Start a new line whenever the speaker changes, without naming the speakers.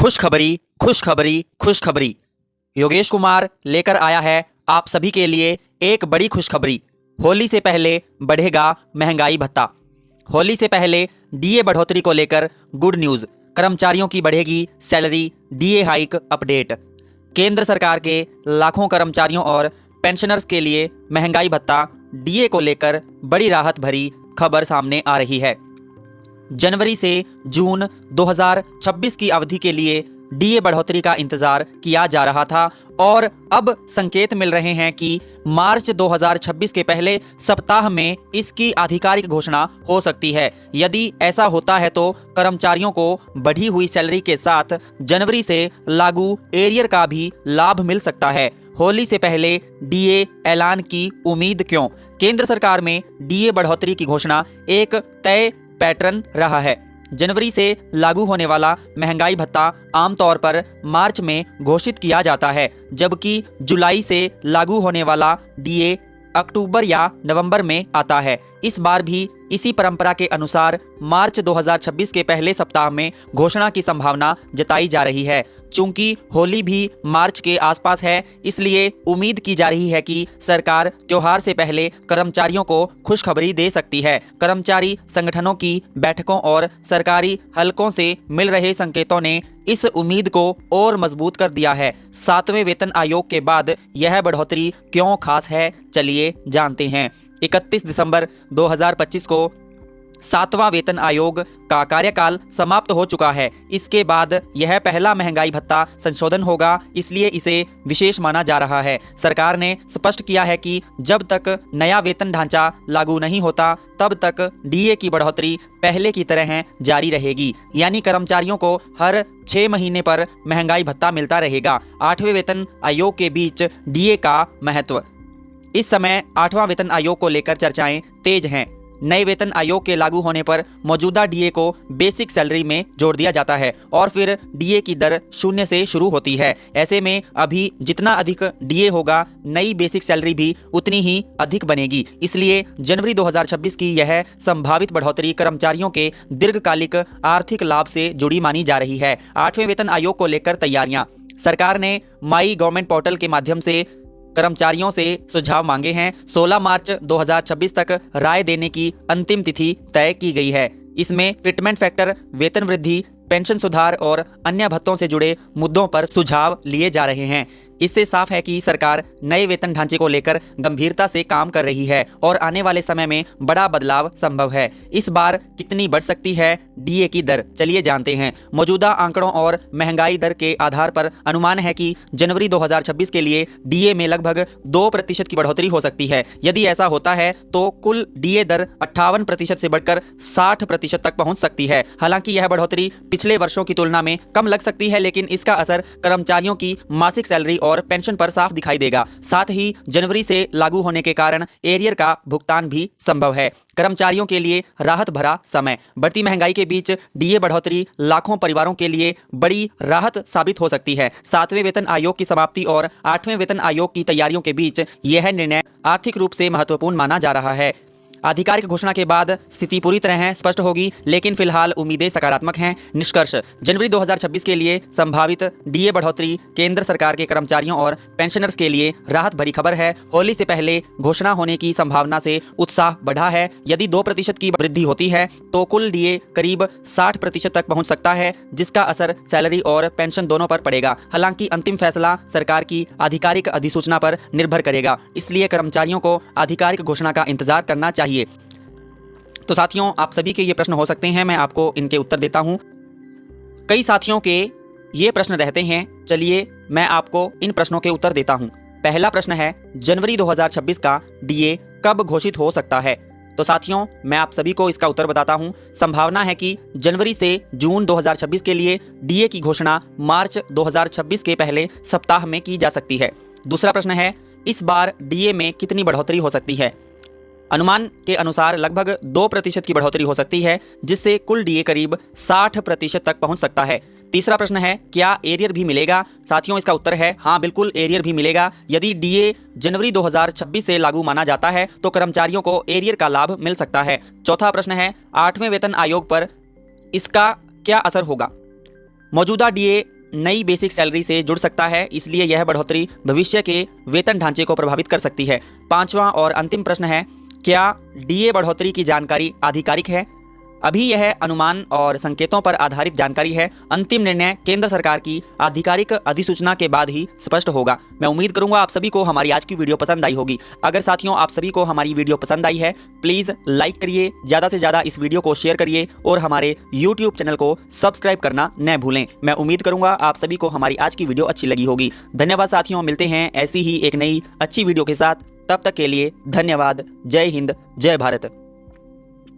खुशखबरी खुशखबरी खुशखबरी। योगेश कुमार लेकर आया है आप सभी के लिए एक बड़ी खुशखबरी। होली से पहले बढ़ेगा महंगाई भत्ता। होली से पहले डीए बढ़ोतरी को लेकर गुड न्यूज़। कर्मचारियों की बढ़ेगी सैलरी, डीए हाइक अपडेट। केंद्र सरकार के लाखों कर्मचारियों और पेंशनर्स के लिए महंगाई भत्ता डीए को लेकर बड़ी राहत भरी खबर सामने आ रही है। जनवरी से जून 2026 की अवधि के लिए डीए बढ़ोतरी का इंतजार किया जा रहा था और अब संकेत मिल रहे हैं कि मार्च 2026 के पहले सप्ताह में इसकी आधिकारिक घोषणा हो सकती है। यदि ऐसा होता है तो कर्मचारियों को बढ़ी हुई सैलरी के साथ जनवरी से लागू एरियर का भी लाभ मिल सकता है। होली से पहले डीए ऐलान की उम्मीद क्यों? केंद्र सरकार में डीए बढ़ोतरी की घोषणा एक तय पैटर्न रहा है। जनवरी से लागू होने वाला महंगाई भत्ता आमतौर पर मार्च में घोषित किया जाता है, जबकि जुलाई से लागू होने वाला डीए अक्टूबर या नवंबर में आता है। इस बार भी इसी परंपरा के अनुसार मार्च 2026 के पहले सप्ताह में घोषणा की संभावना जताई जा रही है। चूंकि होली भी मार्च के आसपास है, इसलिए उम्मीद की जा रही है कि सरकार त्योहार से पहले कर्मचारियों को खुशखबरी दे सकती है। कर्मचारी संगठनों की बैठकों और सरकारी हलकों से मिल रहे संकेतों ने इस उम्मीद को और मजबूत कर दिया है। 7वें वेतन आयोग के बाद यह बढ़ोतरी क्यों खास है, चलिए जानते हैं। 31 दिसंबर 2025 को 7वां वेतन आयोग का कार्यकाल समाप्त हो चुका है। इसके बाद यह पहला महंगाई भत्ता संशोधन होगा, इसलिए इसे विशेष माना जा रहा है। सरकार ने स्पष्ट किया है कि जब तक नया वेतन ढांचा लागू नहीं होता तब तक डीए की बढ़ोतरी पहले की तरह जारी रहेगी, यानी कर्मचारियों को हर 6 महीने पर महंगाई भत्ता मिलता रहेगा। 8वें वेतन आयोग के बीच डीए का महत्व। इस समय 8वां वेतन आयोग को लेकर चर्चाएं तेज हैं। नए वेतन आयोग के लागू होने पर मौजूदा डीए को बेसिक सैलरी में जोड़ दिया जाता है और फिर डीए की दर 0 से शुरू होती है। ऐसे में अभी जितना अधिक डीए होगा, नई बेसिक सैलरी भी उतनी ही अधिक बनेगी। इसलिए जनवरी 2026 की यह संभावित बढ़ोतरी कर्मचारियों के दीर्घकालिक आर्थिक लाभ से जुड़ी मानी जा रही है। 8वें वेतन आयोग को लेकर तैयारियां। सरकार ने माई गवर्नमेंट पोर्टल के माध्यम से कर्मचारियों से सुझाव मांगे हैं। 16 मार्च 2026 तक राय देने की अंतिम तिथि तय की गई है। इसमें फिटमेंट फैक्टर, वेतन वृद्धि, पेंशन सुधार और अन्य भत्तों से जुड़े मुद्दों पर सुझाव लिए जा रहे हैं। इससे साफ है कि सरकार नए वेतन ढांचे को लेकर गंभीरता से काम कर रही है और आने वाले समय में बड़ा बदलाव संभव है। इस बार कितनी बढ़ सकती है डीए की दर, चलिए जानते हैं। मौजूदा आंकड़ों और महंगाई दर के आधार पर अनुमान है कि जनवरी 2026 के लिए डीए में लगभग 2% की बढ़ोतरी हो सकती है। यदि ऐसा होता है तो कुल डीए दर 58% से बढ़कर 60% तक पहुंच सकती है। हालांकि यह बढ़ोतरी पिछले वर्षों की तुलना में कम लग सकती है, लेकिन इसका असर कर्मचारियों की मासिक सैलरी और पेंशन पर साफ दिखाई देगा। साथ ही जनवरी से लागू होने के कारण एरियर का भुगतान भी संभव है। कर्मचारियों के लिए राहत भरा समय। बढ़ती महंगाई के बीच डीए बढ़ोतरी लाखों परिवारों के लिए बड़ी राहत साबित हो सकती है। 7वें वेतन आयोग की समाप्ति और 8वें वेतन आयोग की तैयारियों के बीच यह निर्णय आर्थिक रूप से महत्वपूर्ण माना जा रहा है। आधिकारिक घोषणा के बाद स्थिति पूरी तरह स्पष्ट होगी, लेकिन फिलहाल उम्मीदें सकारात्मक हैं। निष्कर्ष, जनवरी 2026 के लिए संभावित डीए बढ़ोतरी केंद्र सरकार के कर्मचारियों और पेंशनर्स के लिए राहत भरी खबर है। होली से पहले घोषणा होने की संभावना से उत्साह बढ़ा है। यदि 2% की वृद्धि होती है तो कुल डीए करीब 60% तक पहुंच सकता है, जिसका असर सैलरी और पेंशन दोनों पर पड़ेगा। हालांकि अंतिम फैसला सरकार की आधिकारिक अधिसूचना पर निर्भर करेगा, इसलिए कर्मचारियों को आधिकारिक घोषणा का इंतजार करना चाहिए। तो साथियों, आप सभी के ये प्रश्न हो सकते हैं, मैं आपको इनके उत्तर देता हूं। कई साथियों के ये प्रश्न रहते हैं, चलिए मैं आपको इन प्रश्नों के उत्तर देता हूं। पहला प्रश्न है, जनवरी 2026 का डीए कब घोषित हो सकता है? तो साथियों, मैं आप सभी को इसका उत्तर बताता हूं। संभावना है कि जनवरी से जून 2026 के लिए डीए की घोषणा मार्च 2026 के पहले सप्ताह में की जा सकती है। दूसरा प्रश्न है, इस बार डीए में कितनी बढ़ोतरी हो सकती है? अनुमान के अनुसार लगभग 2% की बढ़ोतरी हो सकती है, जिससे कुल डीए करीब 60% तक पहुंच सकता है। तीसरा प्रश्न है, क्या एरियर भी मिलेगा? साथियों, इसका उत्तर है हाँ, बिल्कुल एरियर भी मिलेगा। यदि डीए जनवरी 2026 से लागू माना जाता है तो कर्मचारियों को एरियर का लाभ मिल सकता है। चौथा प्रश्न है, 8वें वेतन आयोग पर इसका क्या असर होगा? मौजूदा डीए नई बेसिक सैलरी से जुड़ सकता है, इसलिए यह बढ़ोतरी भविष्य के वेतन ढांचे को प्रभावित कर सकती है। पांचवा और अंतिम प्रश्न है, क्या डीए बढ़ोतरी की जानकारी आधिकारिक है? अभी यह अनुमान और संकेतों पर आधारित जानकारी है। अंतिम निर्णय केंद्र सरकार की आधिकारिक अधिसूचना के बाद ही स्पष्ट होगा। मैं उम्मीद करूंगा आप सभी को हमारी आज की वीडियो पसंद आई होगी। अगर साथियों आप सभी को हमारी वीडियो पसंद आई है, प्लीज़ लाइक करिए, ज़्यादा से ज़्यादा इस वीडियो को शेयर करिए और हमारे यूट्यूब चैनल को सब्सक्राइब करना न भूलें। मैं उम्मीद करूंगा आप सभी को हमारी आज की वीडियो अच्छी लगी होगी। धन्यवाद साथियों, मिलते हैं ऐसी ही एक नई अच्छी वीडियो के साथ। तब तक के लिए धन्यवाद। जय हिंद, जय भारत।